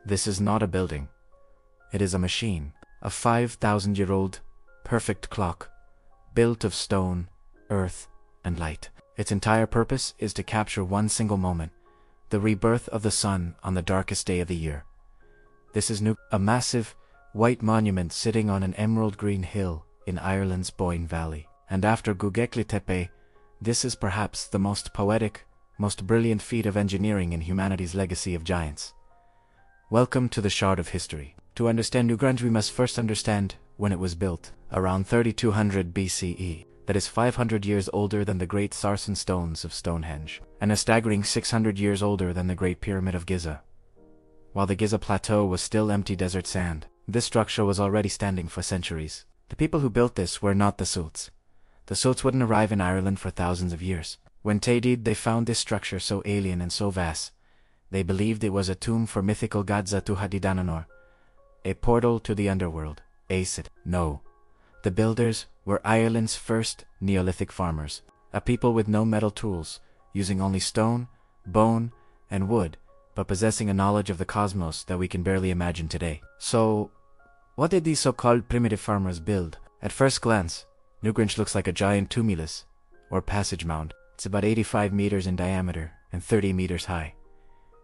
This is not a building. It is a machine, a 5,000-year-old perfect clock, built of stone, earth, and light. Its entire purpose is to capture one single moment, the rebirth of the sun on the darkest day of the year. This is a massive, white monument sitting on an emerald green hill in Ireland's Boyne Valley. And after Göbekli Tepe, this is perhaps the most poetic, most brilliant feat of engineering in humanity's legacy of giants. Welcome to the Shard of History. To understand Newgrange, we must first understand when it was built, around 3200 BCE. That is 500 years older than the great Sarsen stones of Stonehenge, and a staggering 600 years older than the Great Pyramid of Giza. While the Giza Plateau was still empty desert sand, this structure was already standing for centuries. The people who built this were not the Celts. The Celts wouldn't arrive in Ireland for thousands of years. When they found this structure so alien and so vast, they believed it was a tomb for mythical god Zatuhadidananor, a portal to the underworld. No. The builders were Ireland's first Neolithic farmers, a people with no metal tools, using only stone, bone, and wood, but possessing a knowledge of the cosmos that we can barely imagine today. So, what did these so-called primitive farmers build? At first glance, Newgrange looks like a giant tumulus, or passage mound. It's about 85 meters in diameter and 30 meters high.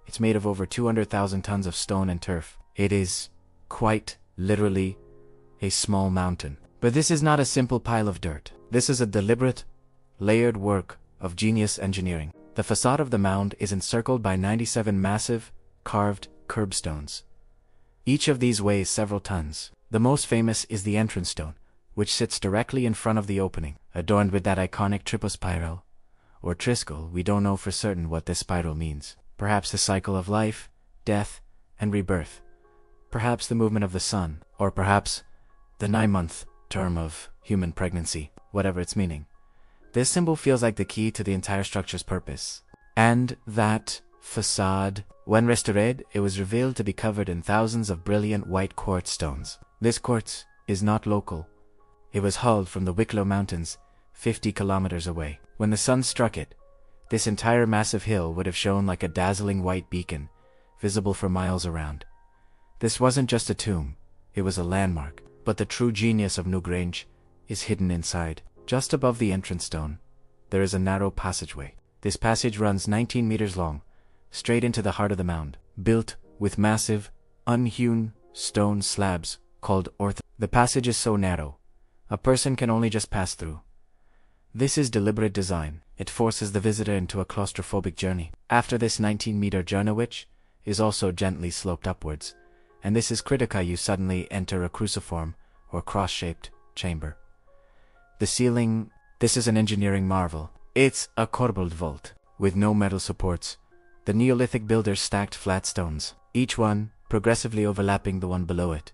It's made of over 200,000 tons of stone and turf. It is, quite literally, a small mountain. But this is not a simple pile of dirt. This is a deliberate, layered work of genius engineering. The facade of the mound is encircled by 97 massive, carved kerbstones. Each of these weighs several tons. The most famous is the entrance stone, which sits directly in front of the opening, adorned with that iconic triple spiral, or Triskele. We don't know for certain what this spiral means. Perhaps the cycle of life, death, and rebirth. Perhaps the movement of the sun, or perhaps the 9-month term of human pregnancy, whatever its meaning. This symbol feels like the key to the entire structure's purpose. And that facade, when restored, it was revealed to be covered in thousands of brilliant white quartz stones. This quartz is not local. It was hauled from the Wicklow Mountains, 50 kilometers away. When the sun struck it, this entire massive hill would have shone like a dazzling white beacon, visible for miles around. This wasn't just a tomb, it was a landmark. But the true genius of Newgrange is hidden inside. Just above the entrance stone, there is a narrow passageway. This passage runs 19 meters long, straight into the heart of the mound, built with massive, unhewn stone slabs called orth. The passage is so narrow, a person can only just pass through. This is deliberate design. It forces the visitor into a claustrophobic journey. After this 19-meter journey, which is also gently sloped upwards, and this is critical, you suddenly enter a cruciform or cross-shaped chamber. The ceiling, this is an engineering marvel. It's a Corbelled vault, with no metal supports. The Neolithic builders stacked flat stones, each one progressively overlapping the one below it,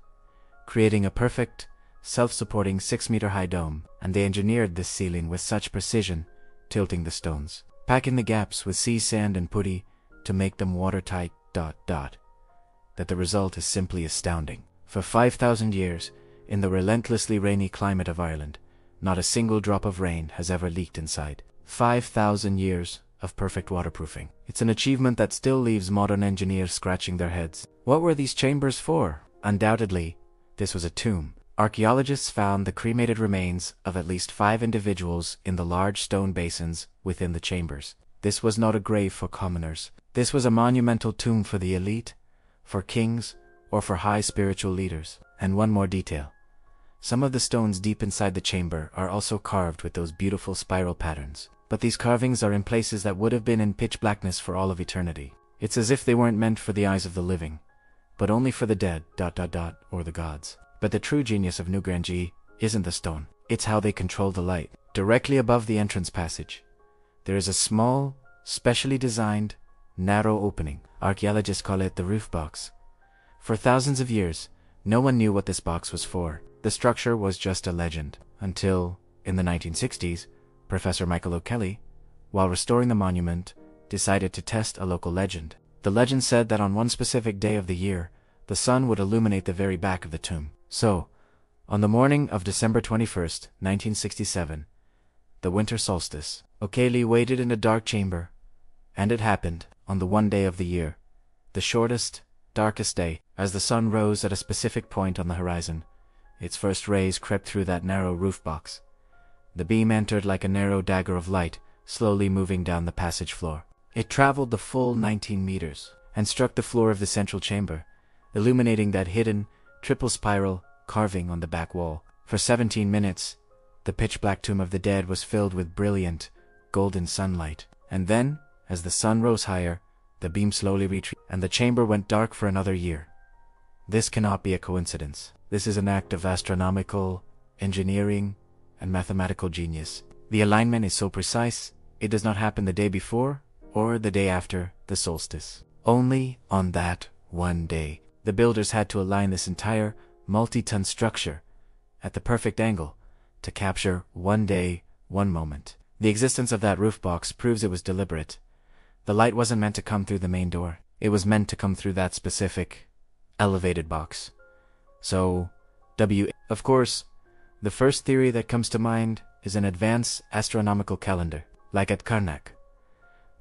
creating a perfect, self-supporting 6-meter-high dome, and they engineered this ceiling with such precision, tilting the stones, packing the gaps with sea sand and putty to make them watertight, that the result is simply astounding. For 5,000 years, in the relentlessly rainy climate of Ireland, not a single drop of rain has ever leaked inside. 5,000 years of perfect waterproofing. It's an achievement that still leaves modern engineers scratching their heads. What were these chambers for? Undoubtedly, this was a tomb. Archaeologists found the cremated remains of at least 5 individuals in the large stone basins within the chambers. This was not a grave for commoners. This was a monumental tomb for the elite, for kings, or for high spiritual leaders. And one more detail. Some of the stones deep inside the chamber are also carved with those beautiful spiral patterns. But these carvings are in places that would have been in pitch blackness for all of eternity. It's as if they weren't meant for the eyes of the living, but only for the dead, or the gods. But the true genius of Newgrange isn't the stone. It's how they control the light. Directly above the entrance passage, there is a small, specially designed, narrow opening. Archaeologists call it the roof box. For thousands of years, no one knew what this box was for. The structure was just a legend, until, in the 1960s, Professor Michael O'Kelly, while restoring the monument, decided to test a local legend. The legend said that on one specific day of the year, the sun would illuminate the very back of the tomb. So, on the morning of December 21st, 1967, the Winter Solstice, O'Kelly waited in a dark chamber, and it happened, on the one day of the year, the shortest darkest day, as the sun rose at a specific point on the horizon, its first rays crept through that narrow roof box. The beam entered like a narrow dagger of light, slowly moving down the passage floor. It traveled the full 19 meters, and struck the floor of the central chamber, illuminating that hidden, triple spiral carving on the back wall. For 17 minutes, the pitch-black tomb of the dead was filled with brilliant, golden sunlight. And then, as the sun rose higher, the beam slowly retreated, and the chamber went dark for another year. This cannot be a coincidence. This is an act of astronomical, engineering, and mathematical genius. The alignment is so precise, it does not happen the day before or the day after the solstice. Only on that one day, the builders had to align this entire multi-ton structure at the perfect angle to capture one day, one moment. The existence of that roof box proves it was deliberate. The light wasn't meant to come through the main door. It was meant to come through that specific, elevated box. So, Of course, the first theory that comes to mind is an advanced astronomical calendar, like at Karnak.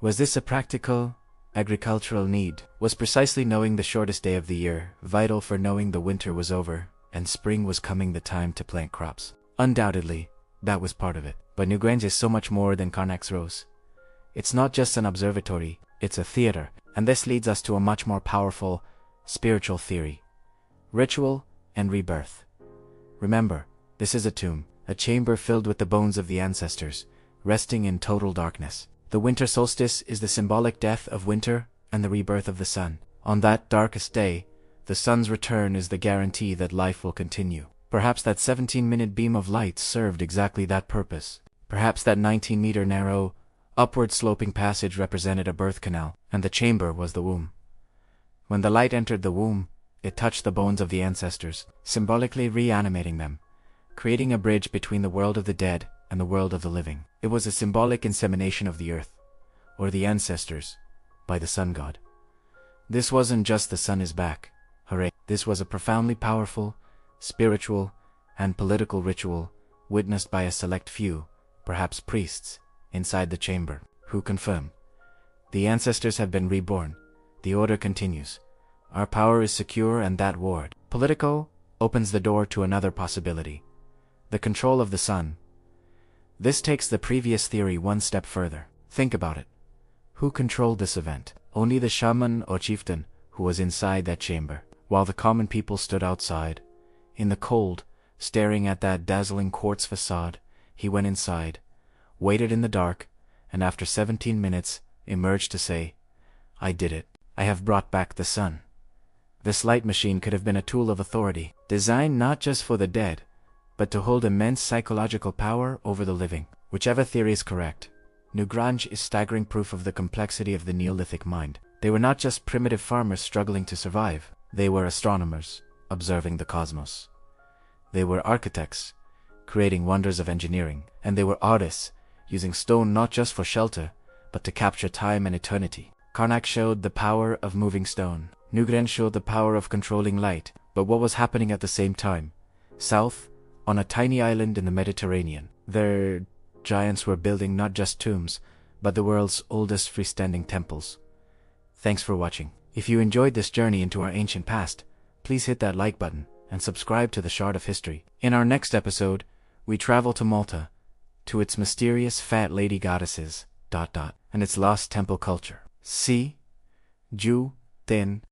Was this a practical, agricultural need? Was precisely knowing the shortest day of the year vital for knowing the winter was over and spring was coming, the time to plant crops? Undoubtedly, that was part of it. But Newgrange is so much more than Karnak's rose. It's not just an observatory, it's a theater. And this leads us to a much more powerful, spiritual theory: ritual and rebirth. Remember, this is a tomb, a chamber filled with the bones of the ancestors, resting in total darkness. The winter solstice is the symbolic death of winter and the rebirth of the sun. On that darkest day, the sun's return is the guarantee that life will continue. Perhaps that 17-minute beam of light served exactly that purpose. Perhaps that 19-meter narrow, upward-sloping passage represented a birth canal, and the chamber was the womb. When the light entered the womb, it touched the bones of the ancestors, symbolically reanimating them, creating a bridge between the world of the dead and the world of the living. It was a symbolic insemination of the earth, or the ancestors, by the sun god. This wasn't just the sun is back, hooray. This was a profoundly powerful, spiritual, and political ritual witnessed by a select few, perhaps priests, inside the chamber, who confirm: the ancestors have been reborn, the order continues, our power is secure, and that word, political, opens the door to another possibility: the control of the sun. This takes the previous theory one step further. Think about it. Who controlled this event? Only the shaman or chieftain who was inside that chamber, while the common people stood outside, in the cold, staring at that dazzling quartz facade. He went inside, waited in the dark, and after 17 minutes emerged to say, "I did it. I have brought back the sun." This light machine could have been a tool of authority, designed not just for the dead, but to hold immense psychological power over the living. Whichever theory is correct, Newgrange is staggering proof of the complexity of the Neolithic mind. They were not just primitive farmers struggling to survive. They were astronomers, observing the cosmos. They were architects, creating wonders of engineering. And they were artists, using stone not just for shelter, but to capture time and eternity. Karnak showed the power of moving stone. Newgrange showed the power of controlling light. But what was happening at the same time? South, on a tiny island in the Mediterranean, their giants were building not just tombs, but the world's oldest freestanding temples. Thanks for watching. If you enjoyed this journey into our ancient past, please hit that like button and subscribe to the Shard of History. In our next episode, we travel to Malta, to its mysterious fat lady goddesses, and its lost temple culture. See? Ju, Tin,